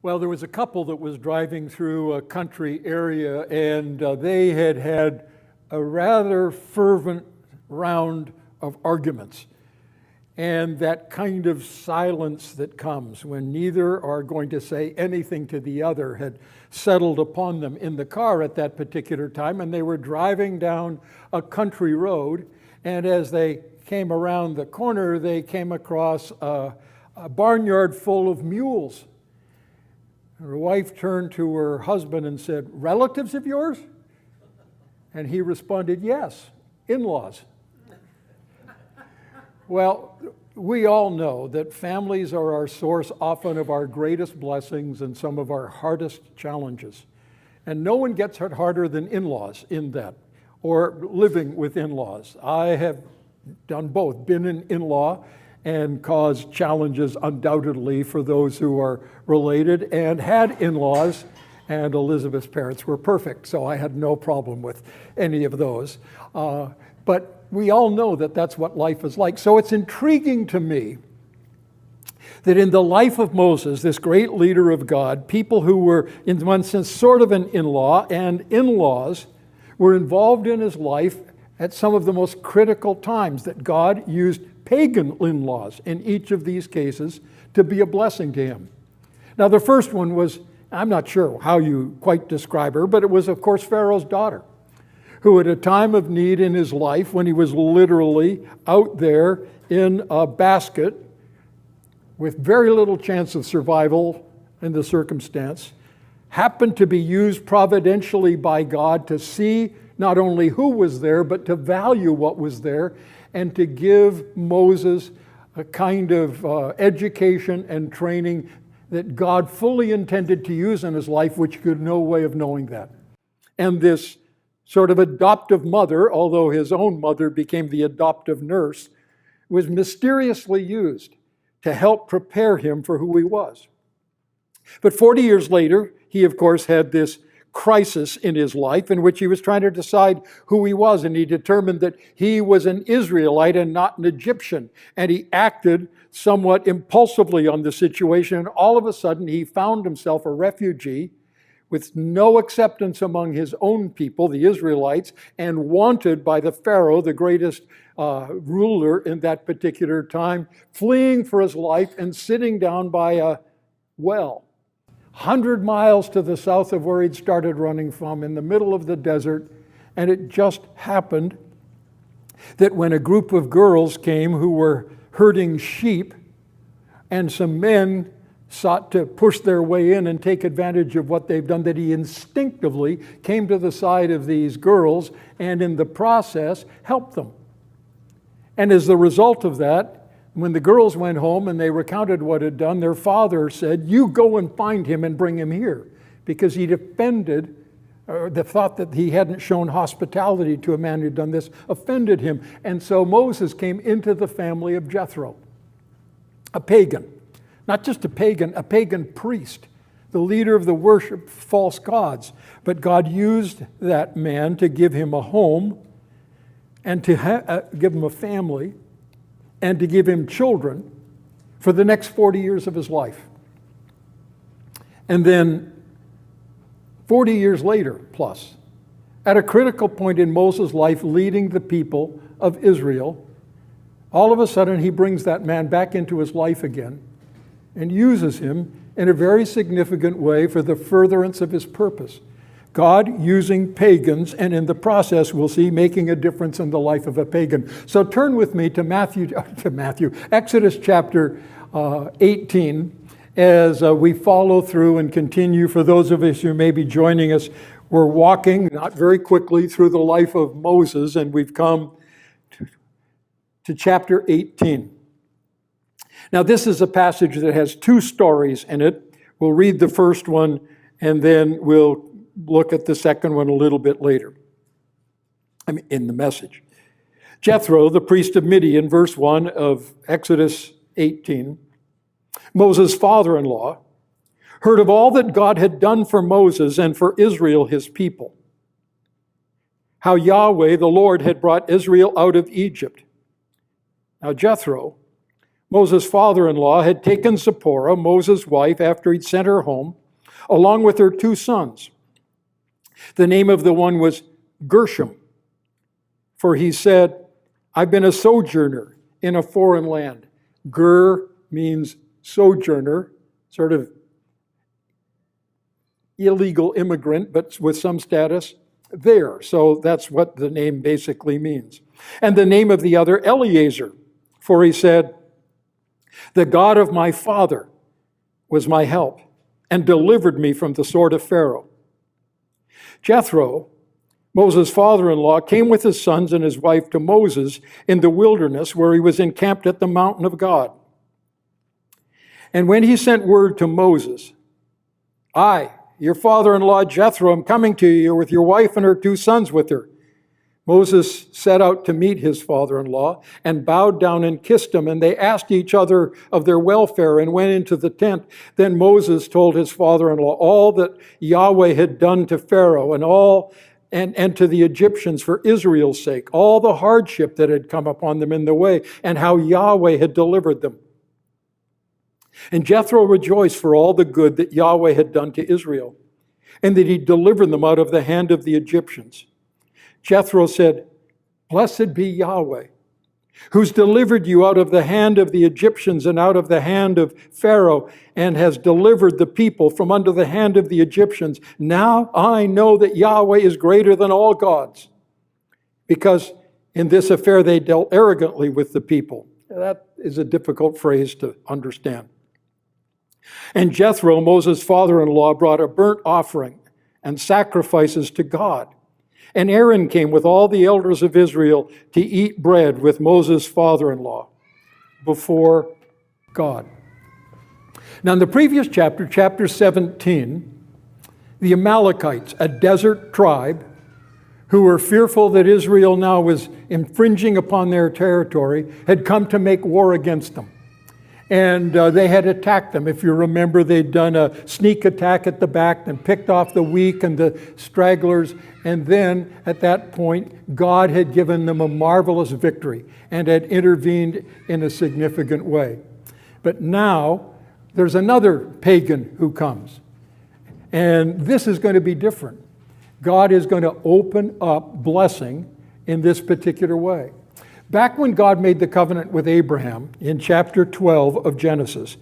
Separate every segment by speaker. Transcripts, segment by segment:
Speaker 1: Well, there was a couple that was driving through a country area, and they had had a rather fervent round of arguments. And that kind of silence that comes when neither are going to say anything to the other had settled upon them in the car at that particular time, and they were driving down a country road, and as they came around the corner, they came across a barnyard full of mules. Her wife turned to her husband and said, "Relatives of yours?" And he responded, "Yes, in-laws." Well, we all know that families are our source often of our greatest blessings and some of our hardest challenges. And no one gets hit harder than in-laws in that, or living with in-laws. I have done both, been an in-law and caused challenges undoubtedly for those who are related, and had in-laws, and Elizabeth's parents were perfect, so I had no problem with any of those. But we all know that that's what life is like. So it's intriguing to me that in the life of Moses, this great leader of God, people who were, in one sense, sort of an in-law and in-laws were involved in his life at some of the most critical times, that God used pagan in-laws in each of these cases to be a blessing to him. Now, the first one was, I'm not sure how you quite describe her, but it was, of course, Pharaoh's daughter, who at a time of need in his life, when he was literally out there in a basket with very little chance of survival in the circumstance, happened to be used providentially by God to see not only who was there, but to value what was there, and to give Moses a kind of education and training that God fully intended to use in his life, which he had no way of knowing that. And this sort of adoptive mother, although his own mother became the adoptive nurse, was mysteriously used to help prepare him for who he was. But 40 years later, he, of course, had this crisis in his life in which he was trying to decide who he was, and he determined that he was an Israelite and not an Egyptian, and he acted somewhat impulsively on the situation, and all of a sudden he found himself a refugee with no acceptance among his own people, the Israelites, and wanted by the Pharaoh, the greatest ruler in that particular time, fleeing for his life and sitting down by a well 100 miles to the south of where he'd started running from, in the middle of the desert. And it just happened that when a group of girls came who were herding sheep, and some men sought to push their way in and take advantage of what they've done, that he instinctively came to the side of these girls and in the process helped them. And as the result of that, when the girls went home and they recounted what had done, their father said, "You go and find him and bring him here," because he'd offended, the thought that he hadn't shown hospitality to a man who'd done this offended him. And so Moses came into the family of Jethro, a pagan, not just a pagan priest, the leader of the worship of false gods. But God used that man to give him a home and to give him a family, and to give him children for the next 40 years of his life. And then 40 years later, plus, at a critical point in Moses' life, leading the people of Israel, all of a sudden he brings that man back into his life again and uses him in a very significant way for the furtherance of his purpose. God using pagans, and in the process, we'll see, making a difference in the life of a pagan. So turn with me to Exodus chapter 18, as we follow through and continue. For those of us who may be joining us, we're walking, not very quickly, through the life of Moses, and we've come to chapter 18. Now, this is a passage that has two stories in it. We'll read the first one, and then we'll look at the second one a little bit later. In the message. Jethro, the priest of Midian, verse 1 of Exodus 18, Moses' father-in-law, heard of all that God had done for Moses and for Israel, his people. How Yahweh, the Lord, had brought Israel out of Egypt. Now Jethro, Moses' father-in-law, had taken Zipporah, Moses' wife, after he'd sent her home, along with her 2 sons. The name of the one was Gershom, for he said, I've been a sojourner in a foreign land. Ger means sojourner, sort of illegal immigrant, but with some status there. So that's what the name basically means. And the name of the other, Eleazar, for he said, the God of my father was my help and delivered me from the sword of Pharaoh. Jethro, Moses' father-in-law, came with his sons and his wife to Moses in the wilderness where he was encamped at the mountain of God. And when he sent word to Moses, I, your father-in-law Jethro, am coming to you with your wife and her 2 sons with her. Moses set out to meet his father-in-law and bowed down and kissed him, and they asked each other of their welfare and went into the tent. Then Moses told his father-in-law all that Yahweh had done to Pharaoh and to the Egyptians for Israel's sake, all the hardship that had come upon them in the way, and how Yahweh had delivered them. And Jethro rejoiced for all the good that Yahweh had done to Israel, and that he delivered them out of the hand of the Egyptians. Jethro said, Blessed be Yahweh, who's delivered you out of the hand of the Egyptians and out of the hand of Pharaoh, and has delivered the people from under the hand of the Egyptians. Now I know that Yahweh is greater than all gods, because in this affair they dealt arrogantly with the people. That is a difficult phrase to understand. And Jethro, Moses' father-in-law, brought a burnt offering and sacrifices to God. And Aaron came with all the elders of Israel to eat bread with Moses' father-in-law before God. Now, in the previous chapter, chapter 17, the Amalekites, a desert tribe who were fearful that Israel now was infringing upon their territory, had come to make war against them. And they had attacked them. If you remember, they'd done a sneak attack at the back and picked off the weak and the stragglers. And then, at that point, God had given them a marvelous victory and had intervened in a significant way. But now, there's another pagan who comes. And this is going to be different. God is going to open up blessing in this particular way. Back when God made the covenant with Abraham in chapter 12 of Genesis,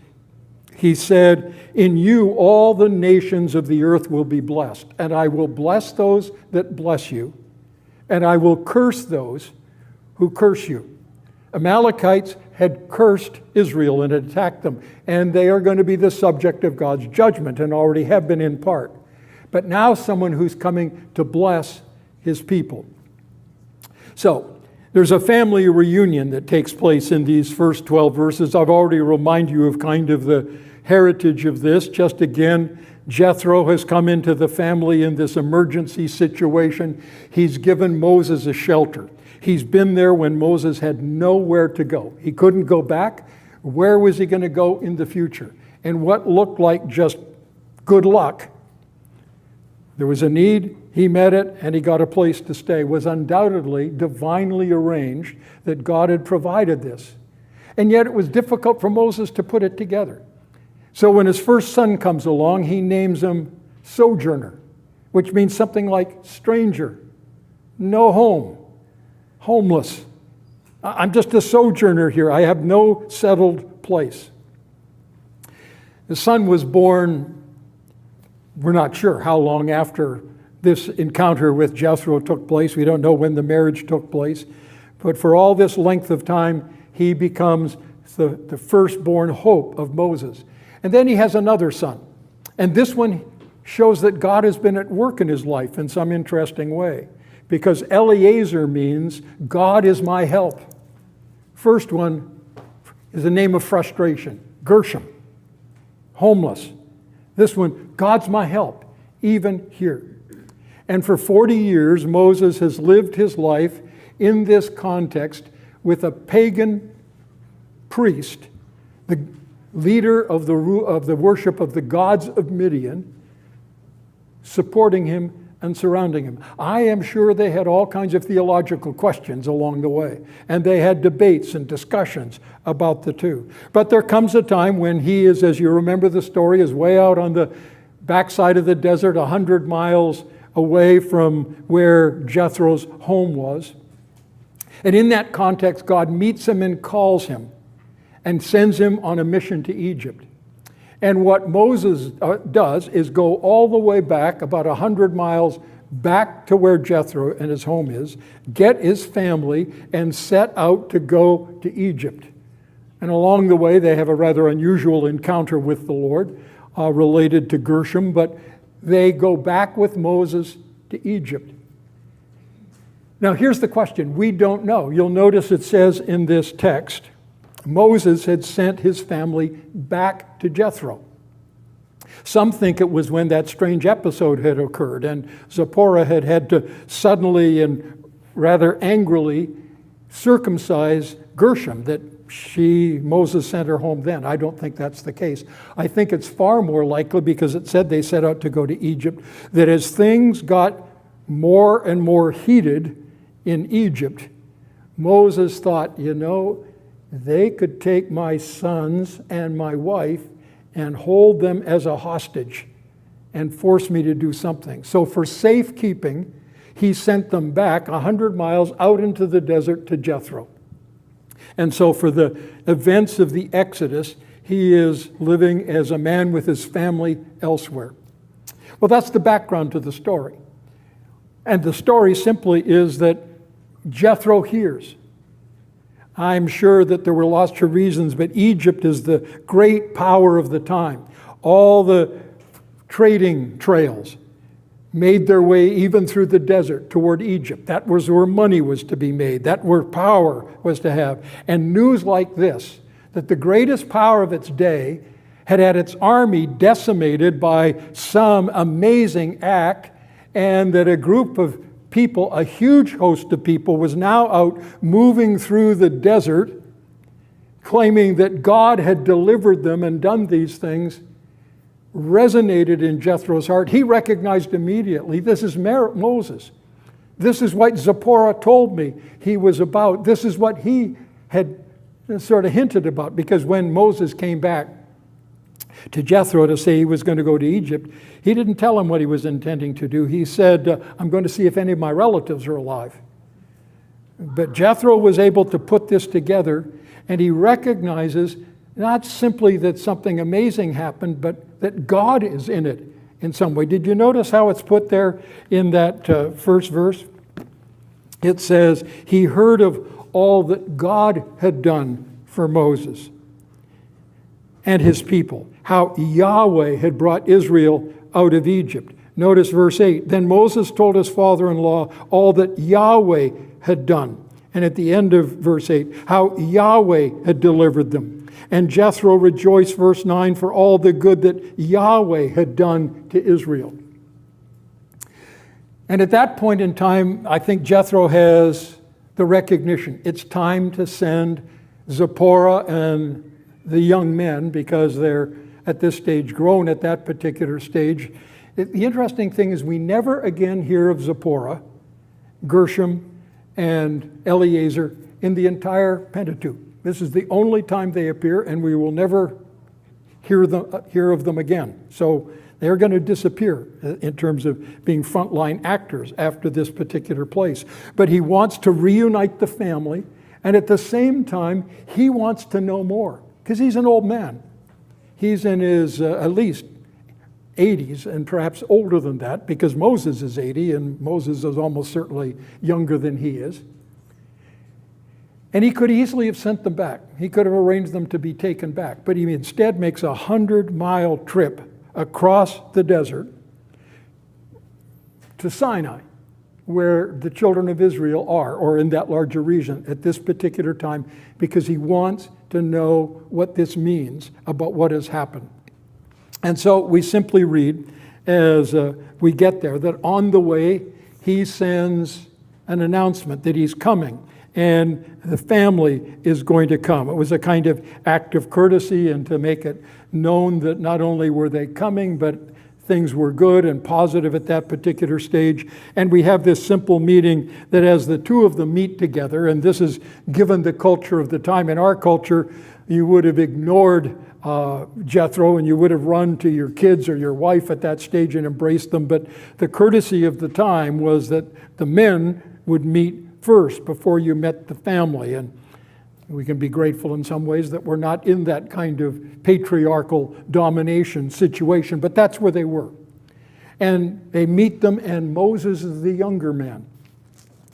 Speaker 1: he said, in you all the nations of the earth will be blessed, and I will bless those that bless you, and I will curse those who curse you. Amalekites had cursed Israel and attacked them, and they are going to be the subject of God's judgment and already have been in part. But now someone who's coming to bless his people. So, there's a family reunion that takes place in these first 12 verses. I've already reminded you of kind of the heritage of this. Just again, Jethro has come into the family in this emergency situation. He's given Moses a shelter. He's been there when Moses had nowhere to go. He couldn't go back. Where was he going to go in the future? And what looked like just good luck, there was a need, he met it, and he got a place to stay. Was undoubtedly divinely arranged that God had provided this. And yet it was difficult for Moses to put it together. So when his first son comes along, he names him Sojourner, which means something like stranger, no home, homeless. I'm just a sojourner here. I have no settled place. The son was born, we're not sure how long after this encounter with Jethro took place. We don't know when the marriage took place. But for all this length of time, he becomes the firstborn hope of Moses. And then he has another son. And this one shows that God has been at work in his life in some interesting way. Because Eleazar means God is my help. First one is a name of frustration. Gershom, homeless. This one, God's my help, even here. And for 40 years, Moses has lived his life in this context with a pagan priest, the leader of the worship of the gods of Midian, supporting him and surrounding him. I am sure they had all kinds of theological questions along the way, and they had debates and discussions about the two. But there comes a time when he is, as you remember the story, is way out on the backside of the desert, 100 miles away from where Jethro's home was. And in that context, God meets him and calls him and sends him on a mission to Egypt. And what Moses does is go all the way back, about 100 miles back to where Jethro and his home is, get his family, and set out to go to Egypt. And along the way, they have a rather unusual encounter with the Lord related to Gershom, but they go back with Moses to Egypt. Now, here's the question. We don't know. You'll notice it says in this text, Moses had sent his family back to Jethro. Some think it was when that strange episode had occurred and Zipporah had had to suddenly and rather angrily circumcise Gershom, that Moses sent her home then. I don't think that's the case. I think it's far more likely, because it said they set out to go to Egypt, that as things got more and more heated in Egypt, Moses thought, they could take my sons and my wife and hold them as a hostage and force me to do something. So for safekeeping, he sent them back 100 miles out into the desert to Jethro. And so for the events of the Exodus, he is living as a man with his family elsewhere. Well, that's the background to the story. And the story simply is that Jethro hears. I'm sure that there were lots of reasons, but Egypt is the great power of the time. All the trading trails made their way even through the desert toward Egypt. That was where money was to be made. That where power was to have. And news like this, that the greatest power of its day had had its army decimated by some amazing act, and that a group of people, a huge host of people, was now out moving through the desert, claiming that God had delivered them and done these things, resonated in Jethro's heart. He recognized immediately, this is Moses. This is what Zipporah told me he was about. This is what he had sort of hinted about, because when Moses came back to Jethro to say he was going to go to Egypt, he didn't tell him what he was intending to do. He said, I'm going to see if any of my relatives are alive. But Jethro was able to put this together, and he recognizes not simply that something amazing happened, but that God is in it in some way. Did you notice how it's put there in that first verse? It says, he heard of all that God had done for Moses and his people, how Yahweh had brought Israel out of Egypt. Notice verse 8. Then Moses told his father-in-law all that Yahweh had done. And at the end of verse 8, how Yahweh had delivered them. And Jethro rejoiced, verse 9, for all the good that Yahweh had done to Israel. And at that point in time, I think Jethro has the recognition. It's time to send Zipporah and the young men, because they're at this stage grown at that particular stage. The interesting thing is we never again hear of Zipporah, Gershom, and Eleazar in the entire Pentateuch. This is the only time they appear, and we will never hear of them again. So they're going to disappear in terms of being frontline actors after this particular place. But he wants to reunite the family, and at the same time, he wants to know more, because he's an old man. He's in his at least 80s, and perhaps older than that, because Moses is 80, and Moses is almost certainly younger than he is. And he could easily have sent them back. He could have arranged them to be taken back. But he instead makes a 100-mile trip across the desert to Sinai, where the children of Israel are, or in that larger region at this particular time, because he wants to know what this means about what has happened. And so we simply read, as we get there, that on the way he sends an announcement that he's coming, and the family is going to come. It was a kind of act of courtesy, and to make it known that not only were they coming, but things were good and positive at that particular stage. And we have this simple meeting that as the two of them meet together, and this is given the culture of the time. In our culture, you would have ignored Jethro and you would have run to your kids or your wife at that stage and embraced them. But the courtesy of the time was that the men would meet first before you met the family. And we can be grateful in some ways that we're not in that kind of patriarchal domination situation, but that's where they were. And they meet them, and Moses is the younger man.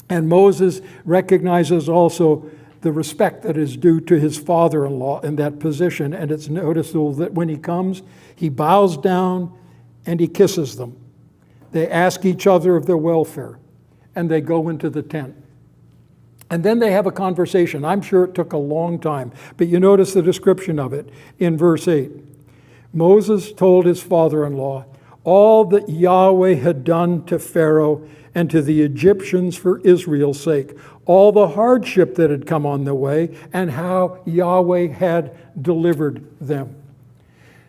Speaker 1: And Moses recognizes also the respect that is due to his father-in-law in that position. And it's noticeable that when he comes, he bows down and he kisses them. They ask each other of their welfare, and they go into the tent. And then they have a conversation. I'm sure it took a long time, but you notice the description of it in verse 8. Moses told his father-in-law all that Yahweh had done to Pharaoh and to the Egyptians for Israel's sake, all the hardship that had come on the way, and how Yahweh had delivered them.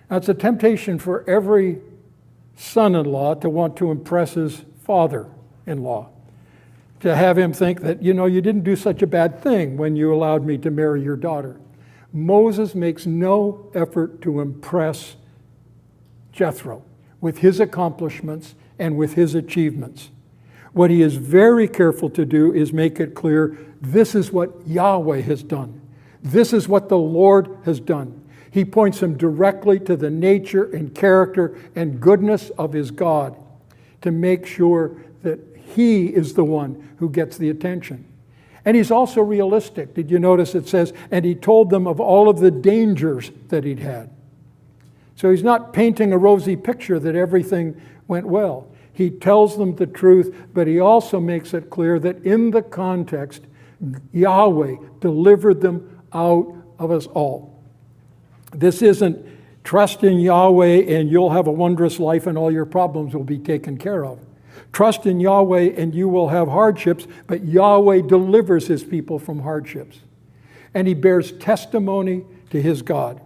Speaker 1: Now, it's a temptation for every son-in-law to want to impress his father-in-law, to have him think that, you didn't do such a bad thing when you allowed me to marry your daughter. Moses makes no effort to impress Jethro with his accomplishments and with his achievements. What he is very careful to do is make it clear, this is what Yahweh has done. This is what the Lord has done. He points him directly to the nature and character and goodness of his God to make sure that he is the one who gets the attention. And he's also realistic. Did you notice it says, and he told them of all of the dangers that he'd had. So he's not painting a rosy picture that everything went well. He tells them the truth, but he also makes it clear that in the context, Yahweh delivered them out of us all. This isn't trust in Yahweh and you'll have a wondrous life and all your problems will be taken care of. Trust in Yahweh and you will have hardships, but Yahweh delivers his people from hardships. And he bears testimony to his God.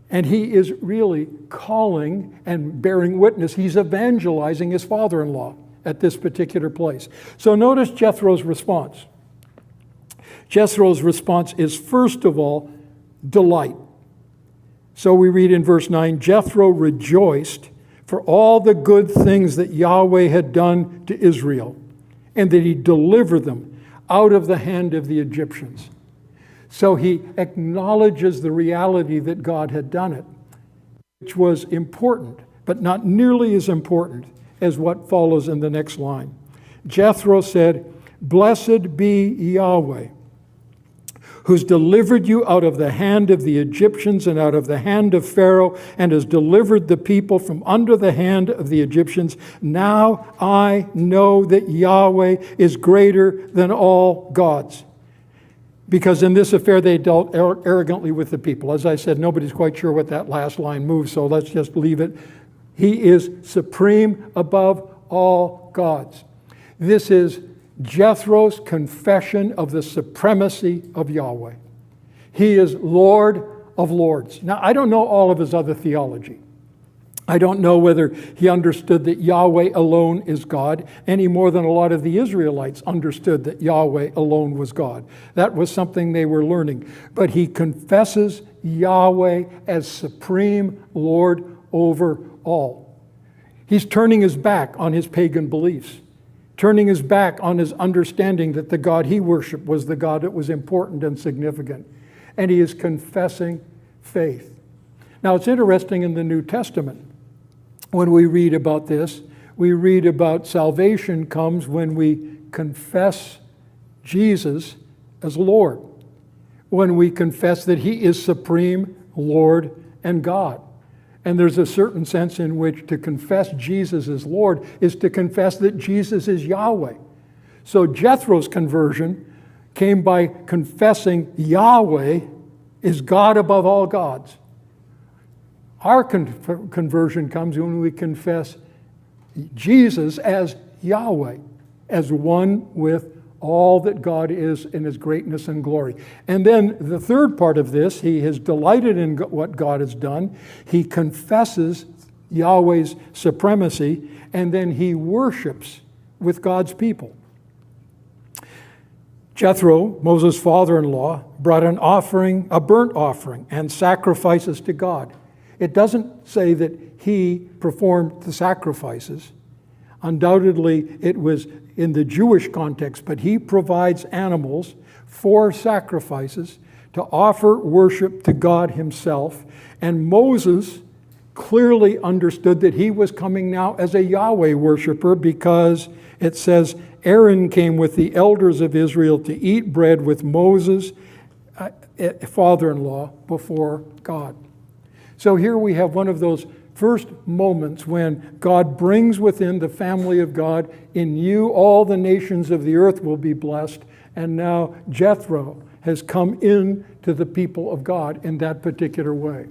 Speaker 1: And he is really calling and bearing witness. He's evangelizing his father-in-law at this particular place. So notice Jethro's response. Jethro's response is, first of all, delight. So we read in verse 9, Jethro rejoiced for all the good things that Yahweh had done to Israel, and that he delivered them out of the hand of the Egyptians. So he acknowledges the reality that God had done it, which was important, but not nearly as important as what follows in the next line. Jethro said, "Blessed be Yahweh, who's delivered you out of the hand of the Egyptians and out of the hand of Pharaoh, and has delivered the people from under the hand of the Egyptians. Now I know that Yahweh is greater than all gods." Because in this affair, they dealt arrogantly with the people. As I said, nobody's quite sure what that last line moves, so let's just leave it. He is supreme above all gods. This is Jethro's confession of the supremacy of Yahweh. He is Lord of lords. Now, I don't know all of his other theology. I don't know whether he understood that Yahweh alone is God any more than a lot of the Israelites understood that Yahweh alone was God. That was something they were learning. But he confesses Yahweh as supreme Lord over all. He's turning his back on his pagan beliefs, turning his back on his understanding that the God he worshiped was the God that was important and significant. And he is confessing faith. Now, it's interesting in the New Testament, when we read about this, we read about salvation comes when we confess Jesus as Lord, when we confess that he is supreme Lord and God. And there's a certain sense in which to confess Jesus as Lord is to confess that Jesus is Yahweh. So Jethro's conversion came by confessing Yahweh is God above all gods. Our conversion comes when we confess Jesus as Yahweh, as one with all that God is in his greatness and glory. And then the third part of this, he has delighted in what God has done. He confesses Yahweh's supremacy, and then he worships with God's people. Jethro, Moses' father-in-law, brought an offering, a burnt offering, and sacrifices to God. It doesn't say that he performed the sacrifices. Undoubtedly, it was in the Jewish context, but he provides animals for sacrifices to offer worship to God himself. And Moses clearly understood that he was coming now as a Yahweh worshiper, because it says Aaron came with the elders of Israel to eat bread with Moses, father-in-law, before God. So here we have one of those first moments when God brings within the family of God, in you all the nations of the earth will be blessed. And now Jethro has come in to the people of God in that particular way.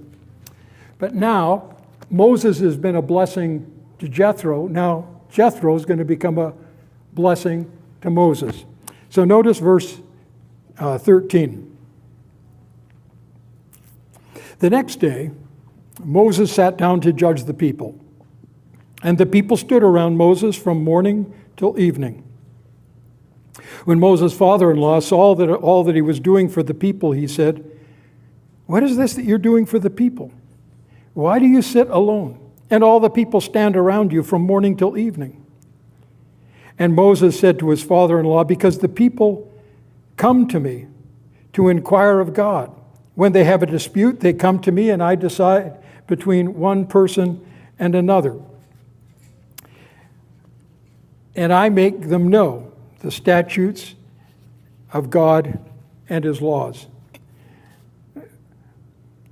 Speaker 1: But now Moses has been a blessing to Jethro. Now Jethro is going to become a blessing to Moses. So notice verse 13. The next day, Moses sat down to judge the people. And the people stood around Moses from morning till evening. When Moses' father-in-law saw that all that he was doing for the people, he said, "What is this that you're doing for the people? Why do you sit alone, and all the people stand around you from morning till evening?" And Moses said to his father-in-law, "Because the people come to me to inquire of God. When they have a dispute, they come to me, and I decide between one person and another. And I make them know the statutes of God and his laws."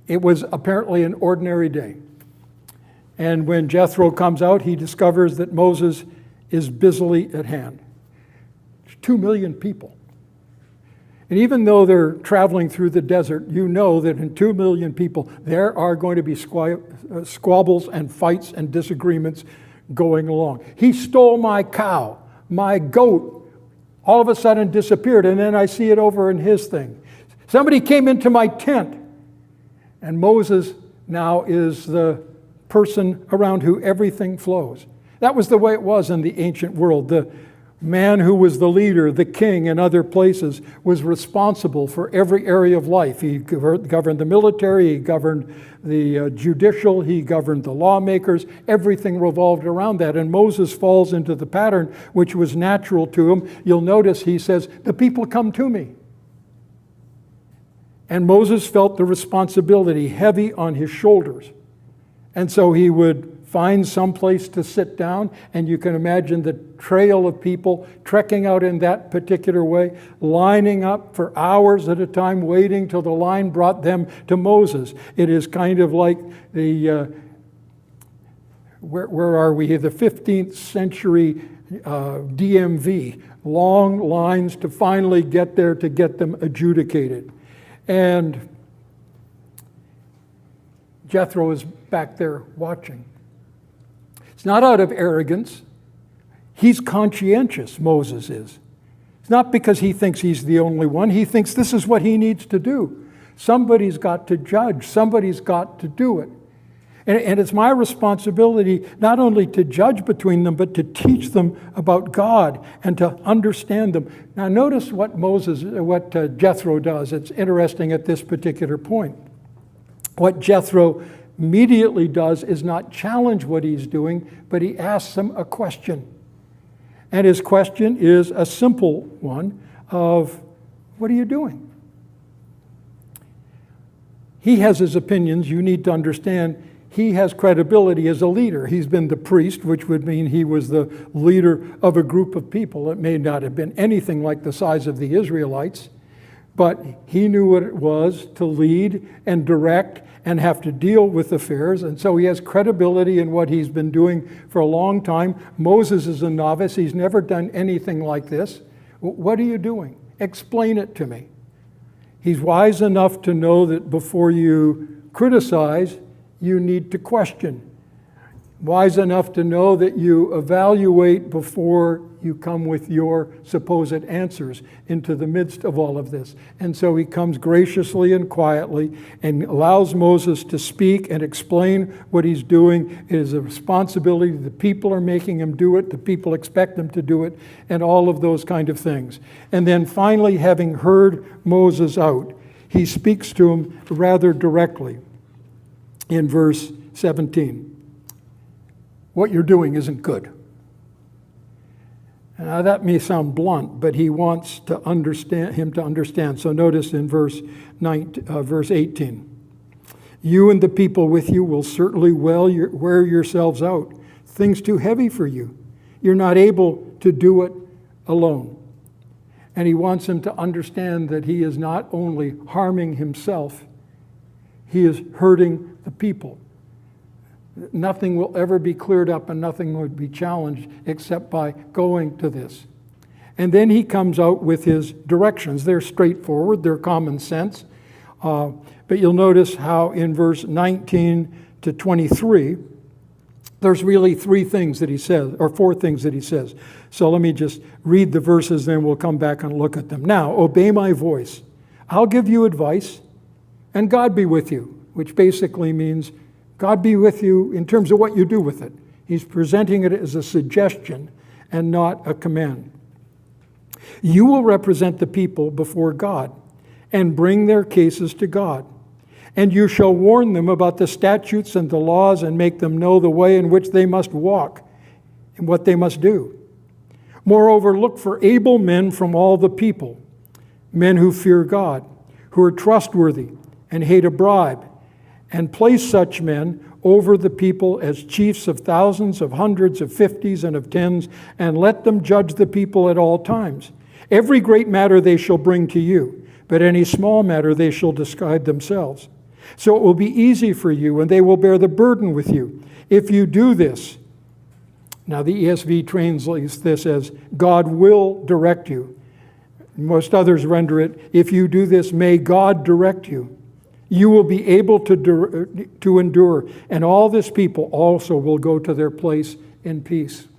Speaker 1: It was apparently an ordinary day. And when Jethro comes out, he discovers that Moses is busily at hand. There's 2 million people. And even though they're traveling through the desert, you know that in 2 million people, there are going to be squabbles and fights and disagreements going along. He stole my cow, my goat, all of a sudden disappeared, and then I see it over in his thing. Somebody came into my tent. And Moses now is the person around who everything flows. That was the way it was in the ancient world. The man who was the leader, the king in other places, was responsible for every area of life. He governed the military, he governed the judicial, he governed the lawmakers. Everything revolved around that. And Moses falls into the pattern which was natural to him. You'll notice he says, "The people come to me." And Moses felt the responsibility heavy on his shoulders. And so he would find some place to sit down, and you can imagine the trail of people trekking out in that particular way, lining up for hours at a time, waiting till the line brought them to Moses. It is kind of like the, where are we here? The 15th century DMV, long lines to finally get there to get them adjudicated. And Jethro is back there watching. It's not out of arrogance. He's conscientious, Moses is. It's not because he thinks he's the only one. He thinks this is what he needs to do. Somebody's got to judge. Somebody's got to do it. And it's my responsibility not only to judge between them, but to teach them about God and to understand them. Now notice what Jethro does. It's interesting at this particular point. What Jethro immediately does is not challenge what he's doing, but he asks him a question. And his question is a simple one of, what are you doing? He has his opinions. You need to understand he has credibility as a leader. He's been the priest, which would mean he was the leader of a group of people. It may not have been anything like the size of the Israelites, but he knew what it was to lead and direct and have to deal with affairs. And so he has credibility in what he's been doing for a long time. Moses is a novice. He's never done anything like this. What are you doing? Explain it to me. He's wise enough to know that before you criticize, you need to question. wise enough to know that you evaluate before you come with your supposed answers into the midst of all of this. And so he comes graciously and quietly and allows Moses to speak and explain what he's doing. It is a responsibility. The people are making him do it. The people expect him to do it, and all of those kind of things. And then finally, having heard Moses out, he speaks to him rather directly in verse 17. What you're doing isn't good. Now that may sound blunt, but he wants to understand him to understand. So notice in verse 18. You and the people with you will certainly wear yourselves out. Things too heavy for you. You're not able to do it alone. And he wants him to understand that he is not only harming himself, he is hurting the people. Nothing will ever be cleared up and nothing would be challenged except by going to this. And then he comes out with his directions. They're straightforward, they're common sense. But you'll notice how in verse 19 to 23, there's really three things that he says, or four things that he says. So let me just read the verses, then we'll come back and look at them. Now, obey my voice. I'll give you advice, and God be with you, which basically means God be with you in terms of what you do with it. He's presenting it as a suggestion and not a command. You will represent the people before God and bring their cases to God. And you shall warn them about the statutes and the laws and make them know the way in which they must walk and what they must do. Moreover, look for able men from all the people, men who fear God, who are trustworthy and hate a bribe, and place such men over the people as chiefs of thousands, of hundreds, of fifties, and of tens, and let them judge the people at all times. Every great matter they shall bring to you, but any small matter they shall decide themselves. So it will be easy for you, and they will bear the burden with you. If you do this, now the ESV translates this as, God will direct you. Most others render it, if you do this, may God direct you. You will be able to endure, and all this people also will go to their place in peace.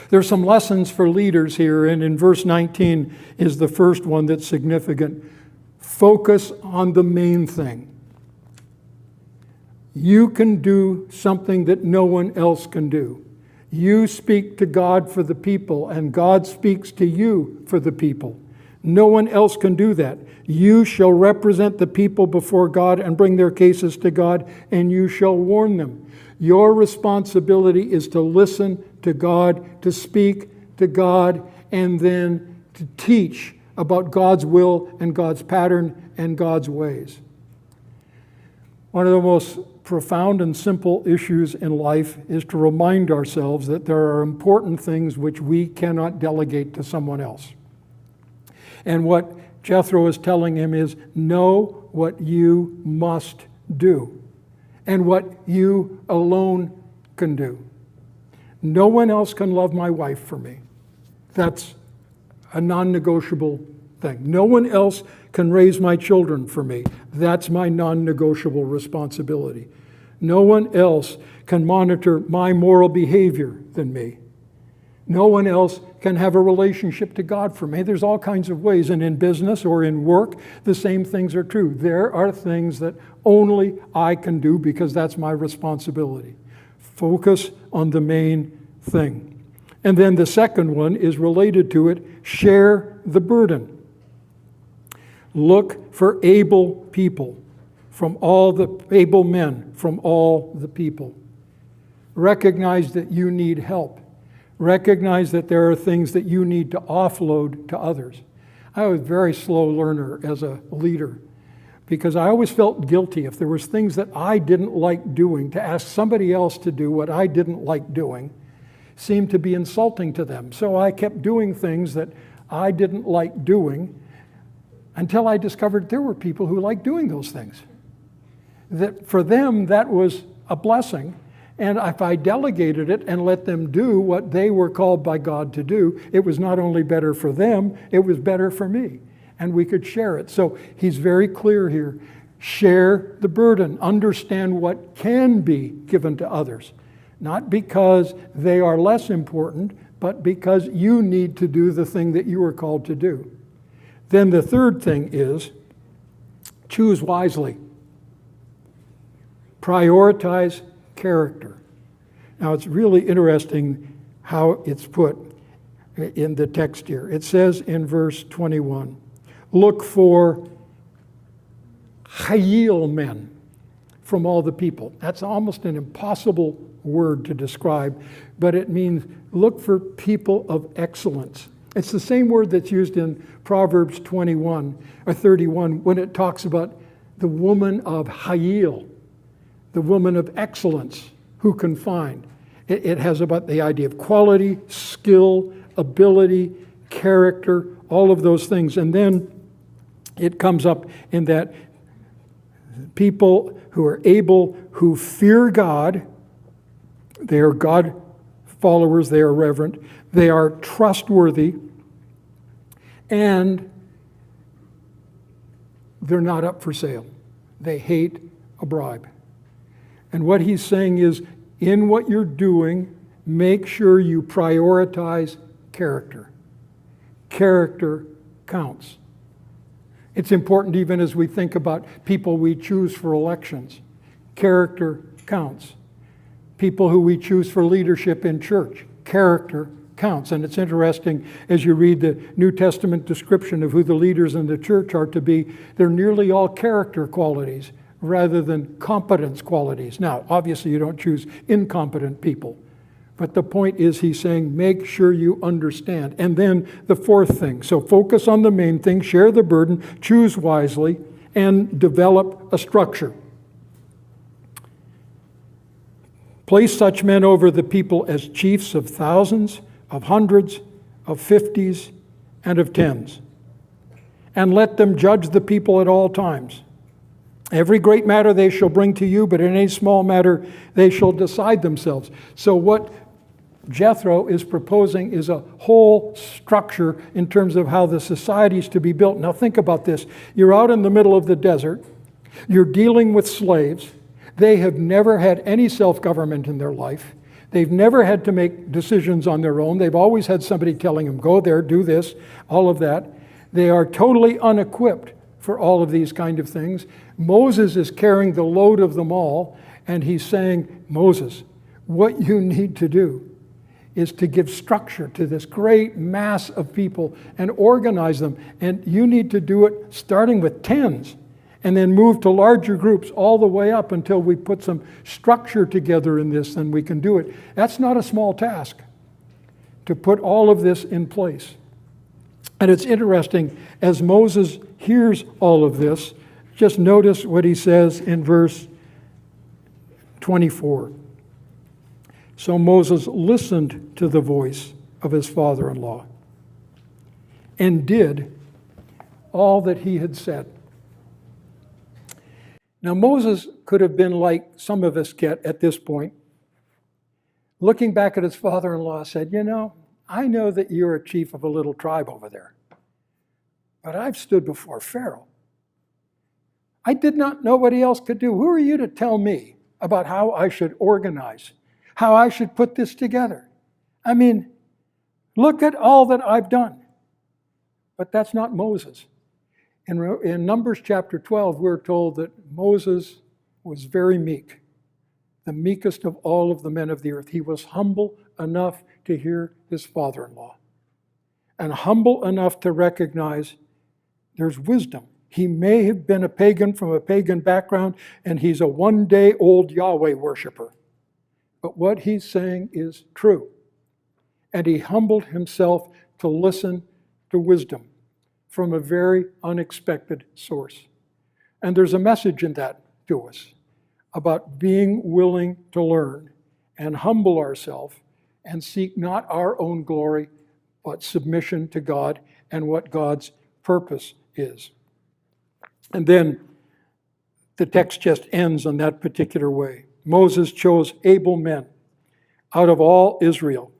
Speaker 1: There's some lessons for leaders here, and in verse 19 is the first one that's significant. Focus on the main thing. You can do something that no one else can do. You speak to God for the people, and God speaks to you for the people. No one else can do that. You shall represent the people before God and bring their cases to God, and you shall warn them. Your responsibility is to listen to God, to speak to God, and then to teach about God's will and God's pattern and God's ways. One of the most profound and simple issues in life is to remind ourselves that there are important things which we cannot delegate to someone else. And what Jethro is telling him is, know what you must do and what you alone can do. No one else can love my wife for me. That's a non-negotiable thing. No one else can raise my children for me. That's my non-negotiable responsibility. No one else can monitor my moral behavior than me. No one else can have a relationship to God for me. There's all kinds of ways, and in business or in work, the same things are true. There are things that only I can do because that's my responsibility. Focus on the main thing. And then the second one is related to it, share the burden. Look for able people from all the able men from all the people. Recognize that you need help. Recognize that there are things that you need to offload to others. I was a very slow learner as a leader because I always felt guilty if there was things that I didn't like doing. To ask somebody else to do what I didn't like doing seemed to be insulting to them. So I kept doing things that I didn't like doing until I discovered there were people who liked doing those things. That for them, that was a blessing. And if I delegated it and let them do what they were called by God to do, it was not only better for them, it was better for me. And we could share it. So he's very clear here. Share the burden. Understand what can be given to others. not because they are less important, but because you need to do the thing that you are called to do. Then the third thing is choose wisely. Prioritize character. Now it's really interesting how it's put in the text here. It says in verse 21, look for Hayil men from all the people. That's almost an impossible word to describe, but it means look for people of excellence. It's the same word that's used in Proverbs 21 or 31 when it talks about the woman of Hayil, the woman of excellence who can find. It has about the idea of quality, skill, ability, character, all of those things. And then it comes up in that people who are able, who fear God, they are God followers, they are reverent, they are trustworthy, and they're not up for sale. They hate a bribe. And what he's saying is, in what you're doing, make sure you prioritize character. Character counts. It's important even as we think about people we choose for elections. Character counts. People who we choose for leadership in church. Character counts. And it's interesting as you read the New Testament description of who the leaders in the church are to be, they're nearly all character qualities rather than competence qualities. Now, obviously you don't choose incompetent people. But the point is he's saying, make sure you understand. And then the fourth thing, so focus on the main thing, share the burden, choose wisely, and develop a structure. Place such men over the people as chiefs of thousands, of hundreds, of fifties, and of tens. And let them judge the people at all times. Every great matter they shall bring to you, but in any small matter they shall decide themselves. So what Jethro is proposing is a whole structure in terms of how the society is to be built. Now think about this. You're out in the middle of the desert. You're dealing with slaves. They have never had any self-government in their life. They've never had to make decisions on their own. They've always had somebody telling them, go there, do this, all of that. They are totally unequipped for all of these kind of things. Moses is carrying the load of them all, and he's saying, Moses, what you need to do is to give structure to this great mass of people and organize them. And you need to do it starting with tens and then move to larger groups all the way up until we put some structure together in this, then we can do it. That's not a small task to put all of this in place. And it's interesting, as Moses hears all of this, just notice what he says in verse 24. So Moses listened to the voice of his father-in-law and did all that he had said. Now Moses could have been like some of us get at this point. Looking back at his father-in-law, said, I know that you're a chief of a little tribe over there, but I've stood before Pharaoh. I did not know what else could do. Who are you to tell me about how I should organize, how I should put this together? I mean, look at all that I've done. But that's not Moses. In Numbers chapter 12, we're told that Moses was very meek, the meekest of all of the men of the earth. He was humble enough to hear his father-in-law, and humble enough to recognize there's wisdom. He may have been a pagan from a pagan background, and he's a one-day-old Yahweh worshiper. But what he's saying is true. And he humbled himself to listen to wisdom from a very unexpected source. And there's a message in that to us about being willing to learn and humble ourselves and seek not our own glory, but submission to God and what God's purpose is. And then the text just ends on that particular way. Moses chose able men out of all Israel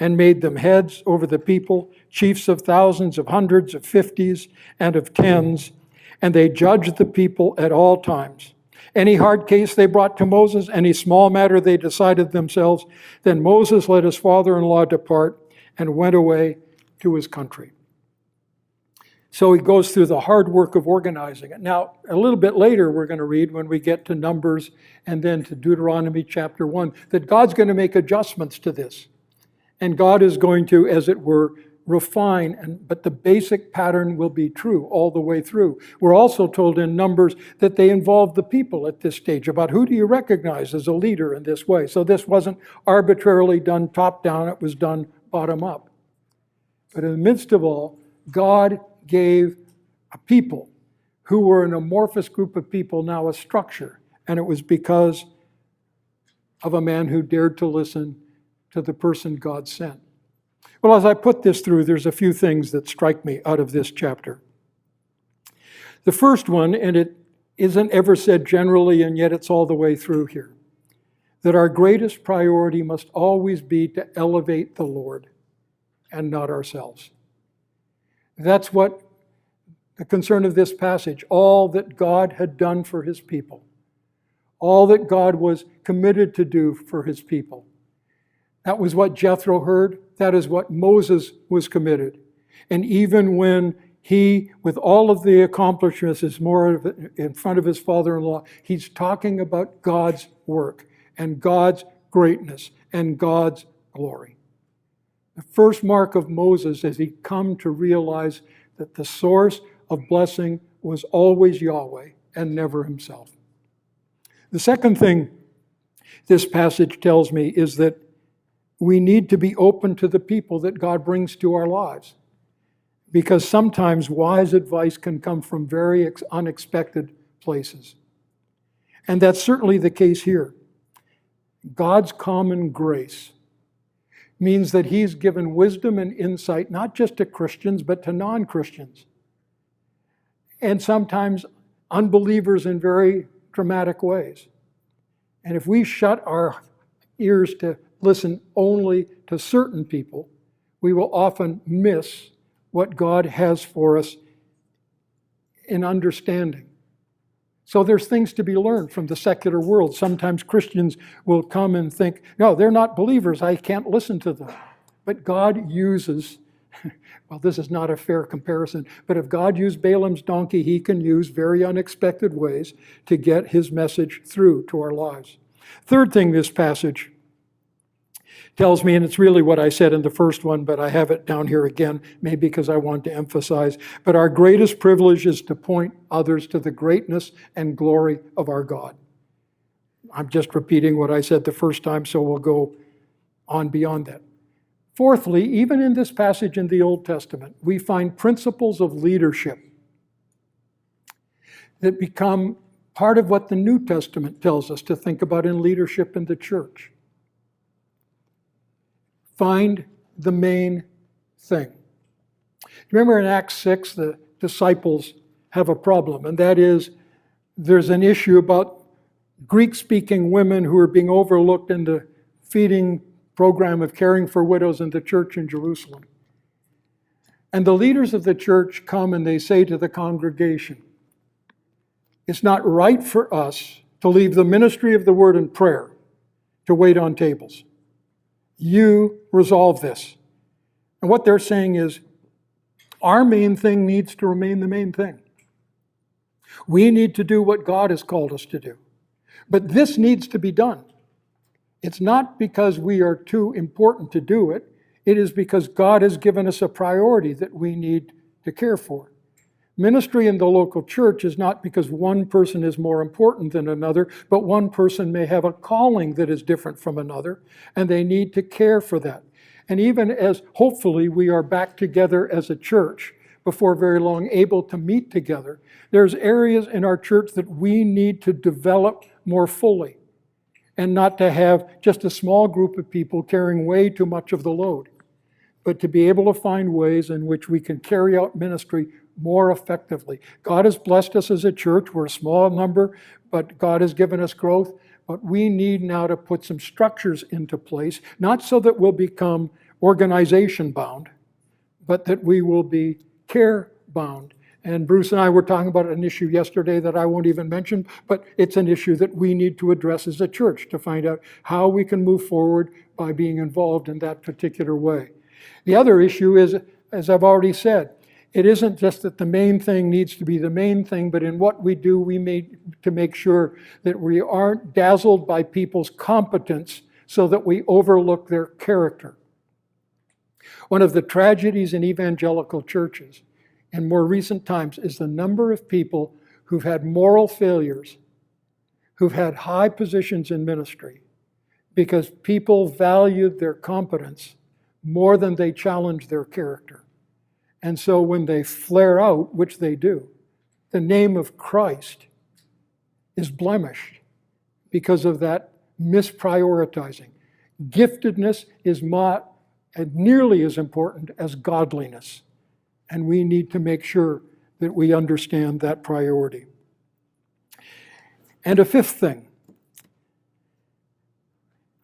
Speaker 1: and made them heads over the people, chiefs of thousands, of hundreds, of fifties, and of tens, and they judged the people at all times. Any hard case they brought to Moses, any small matter they decided themselves. Then Moses let his father-in-law depart and went away to his country. So he goes through the hard work of organizing it. Now, a little bit later, we're going to read when we get to Numbers and then to Deuteronomy chapter 1, that God's going to make adjustments to this. And God is going to, as it were, refine, but the basic pattern will be true all the way through. We're also told in Numbers that they involved the people at this stage about who do you recognize as a leader in this way. So this wasn't arbitrarily done top down, it was done bottom up. But in the midst of all, God gave a people who were an amorphous group of people now a structure. And it was because of a man who dared to listen to the person God sent. Well, as I put this through, there's a few things that strike me out of this chapter. The first one, and it isn't ever said generally, and yet it's all the way through here, that our greatest priority must always be to elevate the Lord and not ourselves. That's what the concern of this passage, all that God had done for his people, all that God was committed to do for his people. That was what Jethro heard. That is what Moses was committed. And even when he, with all of the accomplishments, is more in front of his father-in-law, he's talking about God's work and God's greatness and God's glory. The first mark of Moses is he come to realize that the source of blessing was always Yahweh and never himself. The second thing this passage tells me is that we need to be open to the people that God brings to our lives, because sometimes wise advice can come from very unexpected places. And that's certainly the case here. God's common grace means that he's given wisdom and insight not just to Christians, but to non-Christians. And sometimes unbelievers in very dramatic ways. And if we shut our ears to listen only to certain people, we will often miss what God has for us in understanding. So there's things to be learned from the secular world. Sometimes Christians will come and think, no, they're not believers, I can't listen to them. But God uses, well, this is not a fair comparison, but if God used Balaam's donkey, he can use very unexpected ways to get his message through to our lives. Third thing this passage tells me, and it's really what I said in the first one, but I have it down here again, maybe because I want to emphasize, but our greatest privilege is to point others to the greatness and glory of our God. I'm just repeating what I said the first time, so we'll go on beyond that. Fourthly, even in this passage in the Old Testament, we find principles of leadership that become part of what the New Testament tells us to think about in leadership in the church. Find the main thing. Remember in Acts 6, the disciples have a problem, and that is there's an issue about Greek-speaking women who are being overlooked in the feeding program of caring for widows in the church in Jerusalem. And the leaders of the church come and they say to the congregation, it's not right for us to leave the ministry of the word and prayer to wait on tables. You resolve this. And what they're saying is, our main thing needs to remain the main thing. We need to do what God has called us to do. But this needs to be done. It's not because we are too important to do it. It is because God has given us a priority that we need to care for. Ministry in the local church is not because one person is more important than another, but one person may have a calling that is different from another, and they need to care for that. And even as hopefully we are back together as a church before very long, able to meet together, there's areas in our church that we need to develop more fully, and not to have just a small group of people carrying way too much of the load, but to be able to find ways in which we can carry out ministry more effectively. God has blessed us as a church. We're a small number, but God has given us growth. But we need now to put some structures into place, not so that we'll become organization bound, but that we will be care bound And Bruce and I were talking about an issue yesterday that I won't even mention, but it's an issue that we need to address as a church to find out how we can move forward by being involved in that particular way. The other issue is, as I've already said, it isn't just that the main thing needs to be the main thing, but in what we do, we need to make sure that we aren't dazzled by people's competence so that we overlook their character. One of the tragedies in evangelical churches in more recent times is the number of people who've had moral failures, who've had high positions in ministry, because people valued their competence more than they challenged their character. And so when they flare out, which they do, the name of Christ is blemished because of that misprioritizing. Giftedness is not nearly as important as godliness. And we need to make sure that we understand that priority. And a fifth thing,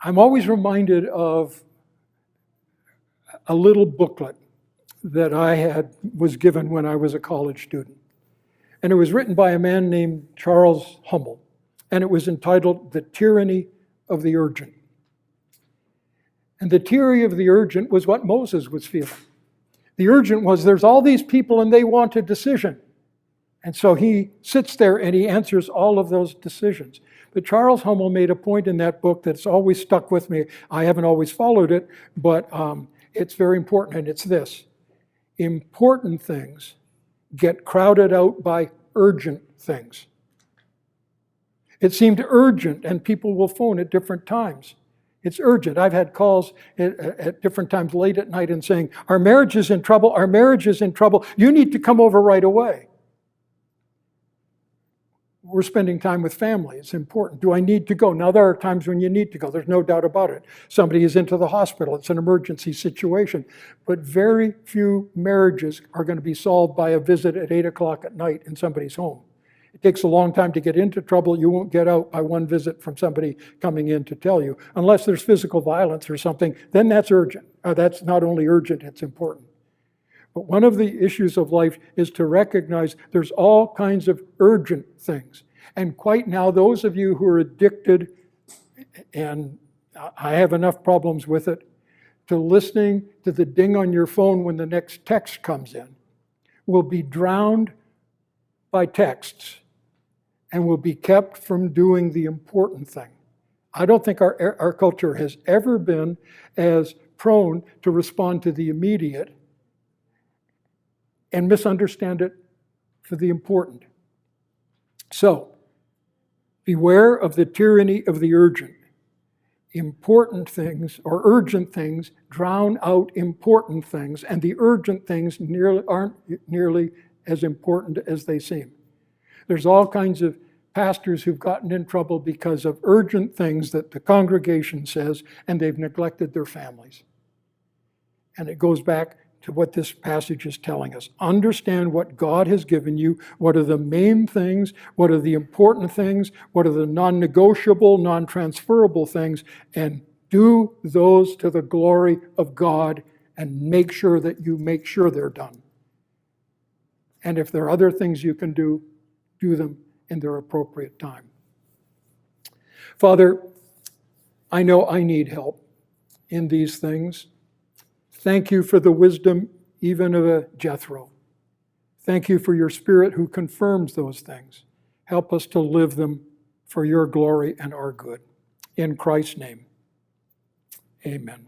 Speaker 1: I'm always reminded of a little booklet that I was given when I was a college student. And it was written by a man named Charles Hummel. And it was entitled The Tyranny of the Urgent. And the tyranny of the urgent was what Moses was feeling. The urgent was there's all these people and they want a decision. And so he sits there and he answers all of those decisions. But Charles Hummel made a point in that book that's always stuck with me. I haven't always followed it, but it's very important, and it's this. Important things get crowded out by urgent things. It seemed urgent, and people will phone at different times. It's urgent. I've had calls at different times late at night and saying, our marriage is in trouble, our marriage is in trouble, you need to come over right away. We're spending time with family, it's important. Do I need to go? Now there are times when you need to go, there's no doubt about it. Somebody is into the hospital, it's an emergency situation. But very few marriages are going to be solved by a visit at 8 o'clock at night in somebody's home. It takes a long time to get into trouble. You won't get out by one visit from somebody coming in to tell you. Unless there's physical violence or something, then that's urgent. That's not only urgent, it's important. But one of the issues of life is to recognize there's all kinds of urgent things. And quite now, those of you who are addicted, and I have enough problems with it, to listening to the ding on your phone when the next text comes in, will be drowned by texts and will be kept from doing the important thing. I don't think our culture has ever been as prone to respond to the immediate and misunderstand it for the important. So, beware of the tyranny of the urgent. Important things or urgent things drown out important things, and the urgent things aren't nearly as important as they seem. There's all kinds of pastors who've gotten in trouble because of urgent things that the congregation says, and they've neglected their families. And it goes back to what this passage is telling us. Understand what God has given you. What are the main things? What are the important things? What are the non-negotiable, non-transferable things? And do those to the glory of God, and make sure that you make sure they're done. And if there are other things you can do them in their appropriate time. Father, I know I need help in these things. Thank you for the wisdom even of a Jethro. Thank you for your Spirit who confirms those things. Help us to live them for your glory and our good. In Christ's name, amen.